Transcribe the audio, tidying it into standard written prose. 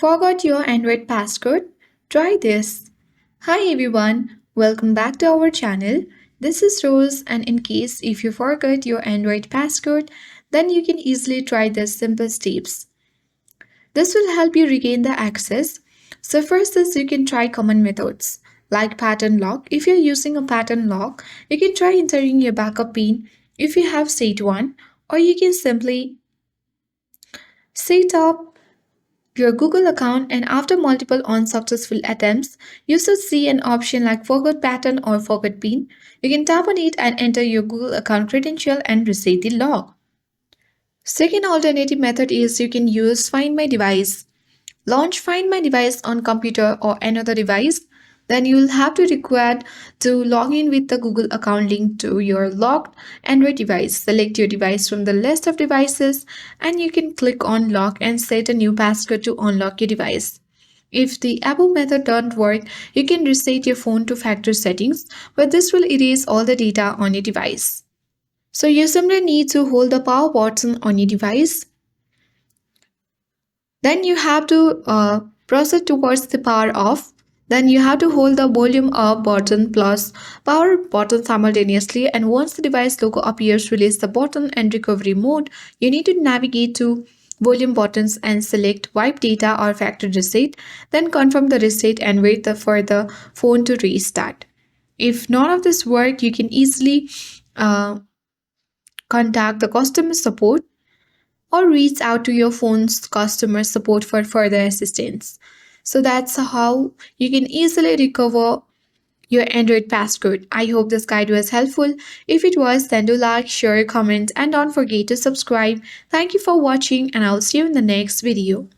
Forgot your Android passcode? Try this. Hi everyone, welcome back to our channel. This is Rose, and in case if you forgot your Android passcode, then you can easily try these simple steps. This will help you regain the access. So first is you can try common methods like pattern lock. If you're using a pattern lock, you can try entering your backup pin if you have set one, or you can simply set up your Google account, and after multiple unsuccessful attempts, you should see an option like forgot pattern or forgot pin. You can tap on it and enter your Google account credential and reset the lock. Second alternative method is you can use Find My Device. Launch Find My Device on computer or another device. Then you will have to require to log in with the Google account linked to your locked Android device. Select your device from the list of devices and you can click on lock and set a new passcode to unlock your device. If the above method don't work, you can reset your phone to factory settings, but this will erase all the data on your device. So you simply need to hold the power button on your device. Then you have to proceed towards the power off. Then you have to hold the volume up button plus power button simultaneously, and once the device logo appears, release the button and recovery mode. You need to navigate to volume buttons and select wipe data or factory reset. Then confirm the reset and wait for the phone to restart. If none of this work, you can easily uh, contact the customer support or reach out to your phone's customer support for further assistance. So that's how you can easily recover your Android passcode. I hope this guide was helpful. If it was, then do like, share, comment, and don't forget to subscribe. Thank you for watching, and I'll see you in the next video.